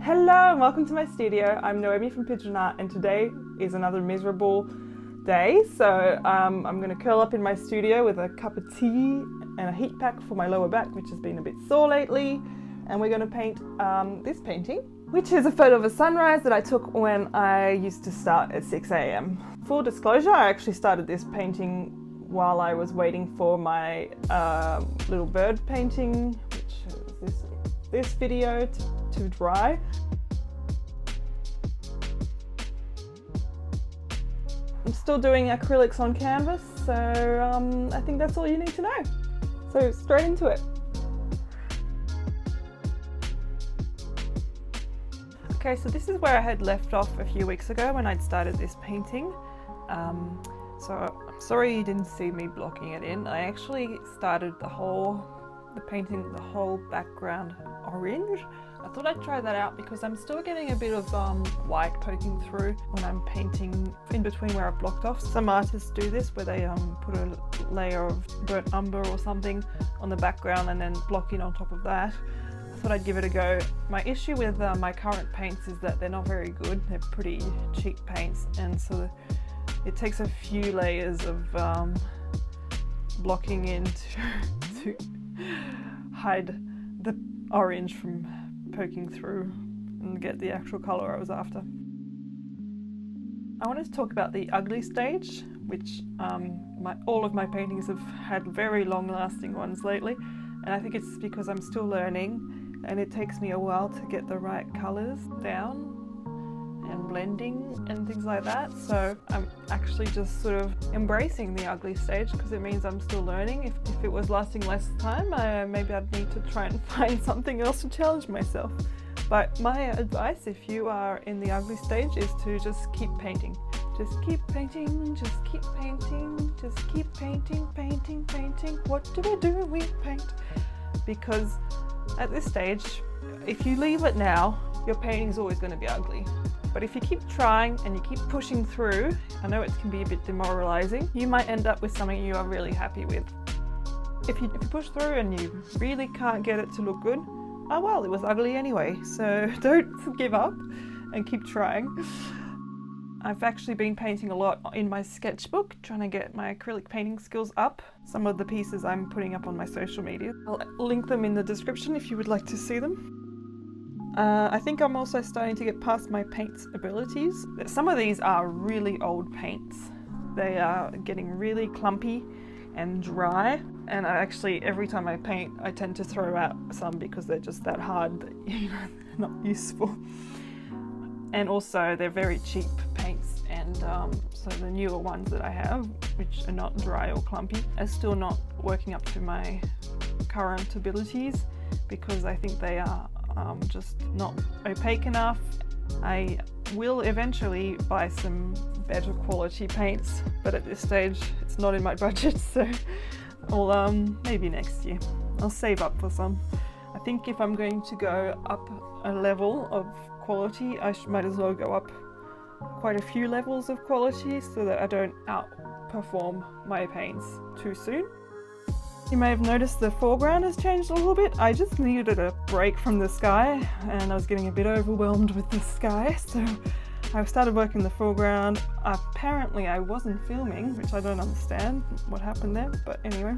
Hello and welcome to my studio. I'm Noemi from Pigeon Art and today is another miserable day. So I'm going to curl up in my studio with a cup of tea and a heat pack for my lower back, which has been a bit sore lately. And we're going to paint this painting, which is a photo of a sunrise that I took when I used to start at 6 a.m. Full disclosure, I actually started this painting while I was waiting for my little bird painting, which is this video, to dry. I'm still doing acrylics on canvas, so I think that's all you need to know. So straight into it. Okay, so this is where I had left off a few weeks ago when I'd started this painting. So I'm sorry you didn't see me blocking it in. I actually started the painting the whole background orange. I thought I'd try that out because I'm still getting a bit of white poking through when I'm painting in between where I've blocked off. Some artists do this where they put a layer of burnt umber or something on the background and then block in on top of that. I thought I'd give it a go. My issue with my current paints is that they're not very good. They're pretty cheap paints, and so it takes a few layers of blocking in to hide the orange from poking through and get the actual colour I was after. I wanted to talk about the ugly stage, which all of my paintings have had very long-lasting ones lately, and I think it's because I'm still learning and it takes me a while to get the right colours down and blending and things like that. So I'm actually just sort of embracing the ugly stage because it means I'm still learning. If it was lasting less time, maybe I'd need to try and find something else to challenge myself. But my advice, if you are in the ugly stage, is to just keep painting. Just keep painting, just keep painting, just keep painting, painting, painting. What do we do when we paint? Because at this stage, if you leave it now, your painting is always going to be ugly. But if you keep trying and you keep pushing through, I know it can be a bit demoralizing, you might end up with something you are really happy with. If you push through and you really can't get it to look good, oh well, it was ugly anyway, so don't give up and keep trying. I've actually been painting a lot in my sketchbook, trying to get my acrylic painting skills up. Some of the pieces I'm putting up on my social media. I'll link them in the description if you would like to see them. I think I'm also starting to get past my paint abilities. Some of these are really old paints. They are getting really clumpy and dry, and every time I paint I tend to throw out some because they're just that hard that they're not useful. And also they're very cheap paints, and so the newer ones that I have, which are not dry or clumpy, are still not working up to my current abilities because I think they are just not opaque enough. I will eventually buy some better quality paints, but at this stage it's not in my budget, so I'll maybe next year. I'll save up for some. I think if I'm going to go up a level of quality, I might as well go up quite a few levels of quality so that I don't outperform my paints too soon. You may have noticed the foreground has changed a little bit. I just needed a break from the sky and I was getting a bit overwhelmed with the sky, so I started working the foreground. Apparently I wasn't filming, which I don't understand what happened there, but anyway.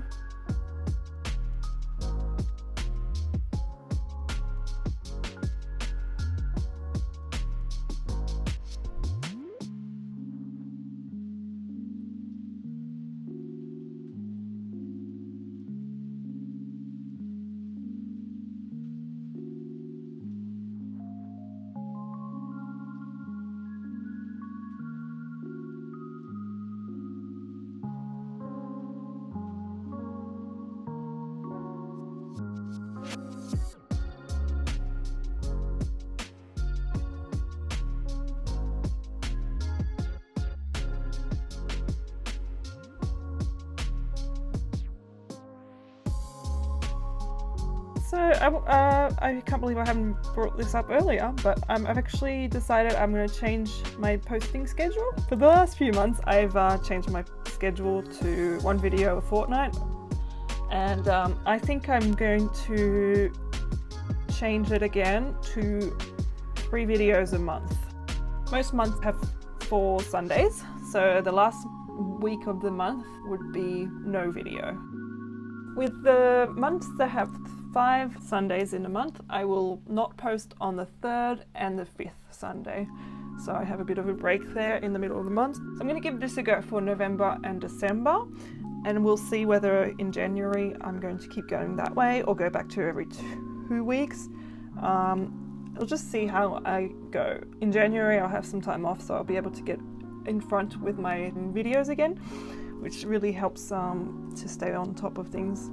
So I can't believe I haven't brought this up earlier, but I've actually decided I'm going to change my posting schedule. For the last few months I've changed my schedule to one video a fortnight, and I think I'm going to change it again to 3 videos a month. Most months have 4 Sundays, so the last week of the month would be no video. With the months that have 5 Sundays in a month, I will not post on the 3rd and the 5th Sunday. So I have a bit of a break there in the middle of the month. So I'm going to give this a go for November and December, and we'll see whether in January I'm going to keep going that way or go back to every 2 weeks. I'll just see how I go. In January I'll have some time off, so I'll be able to get in front with my videos again, which really helps to stay on top of things.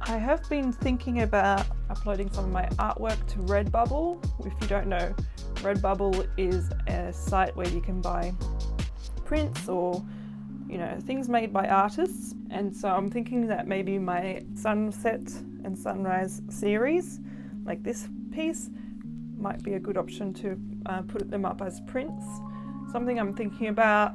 I have been thinking about uploading some of my artwork to Redbubble. If you don't know, Redbubble is a site where you can buy prints or, you know, things made by artists. And so I'm thinking that maybe my sunset and sunrise series, like this piece, might be a good option to put them up as prints. Something I'm thinking about.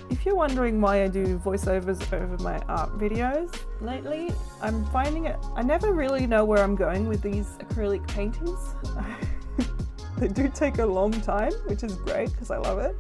If you're wondering why I do voiceovers over my art videos lately, I'm finding it, I never really know where I'm going with these acrylic paintings. They do take a long time, which is great because I love it.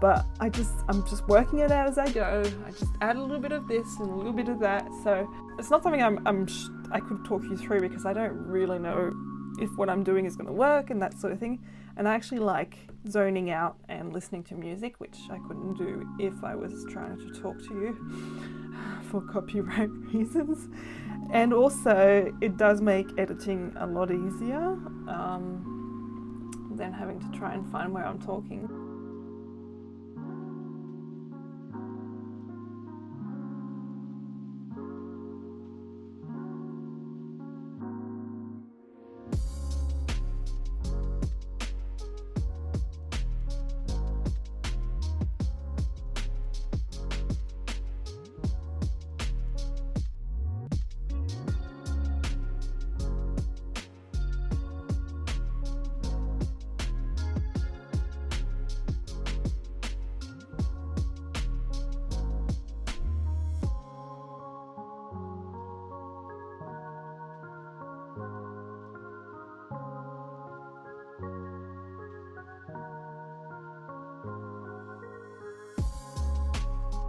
But I'm just working it out as I go. I just add a little bit of this and a little bit of that. So it's not something I could talk you through because I don't really know if what I'm doing is going to work and that sort of thing. And I actually like zoning out and listening to music, which I couldn't do if I was trying to talk to you for copyright reasons. And also it does make editing a lot easier than having to try and find where I'm talking.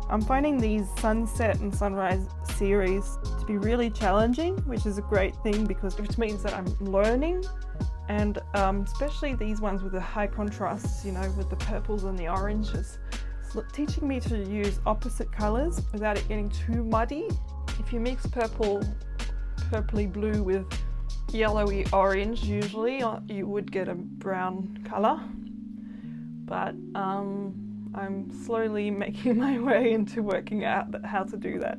I'm finding these sunset and sunrise series to be really challenging, which is a great thing because it means that I'm learning, and especially these ones with the high contrasts, you know, with the purples and the oranges. It's teaching me to use opposite colours without it getting too muddy. If you mix purpley blue with yellowy orange, usually you would get a brown colour. But I'm slowly making my way into working out how to do that.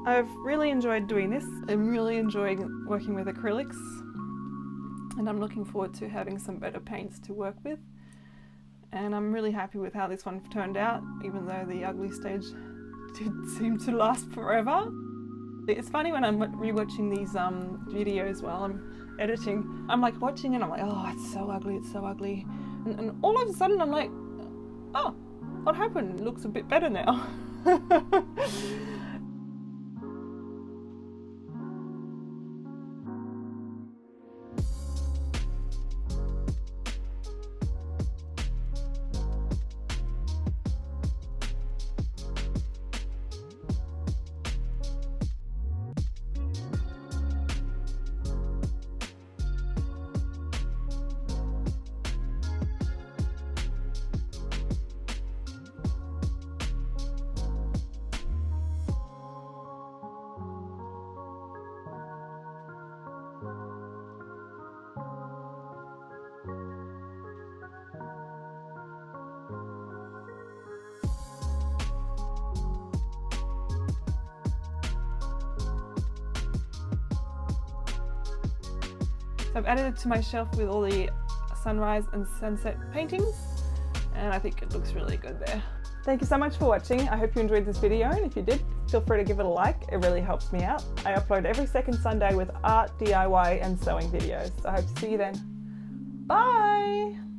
I've really enjoyed doing this. I'm really enjoying working with acrylics, and I'm looking forward to having some better paints to work with. And I'm really happy with how this one turned out, even though the ugly stage did seem to last forever. It's funny when I'm rewatching these videos while I'm editing, I'm like watching it, I'm like, oh, it's so ugly, it's so ugly. And all of a sudden I'm like, oh, what happened? It looks a bit better now. So I've added it to my shelf with all the sunrise and sunset paintings, and I think it looks really good there. Thank you so much for watching. I hope you enjoyed this video, and if you did, feel free to give it a like. It really helps me out. I upload every second Sunday with art, DIY and sewing videos. So I hope to see you then. Bye!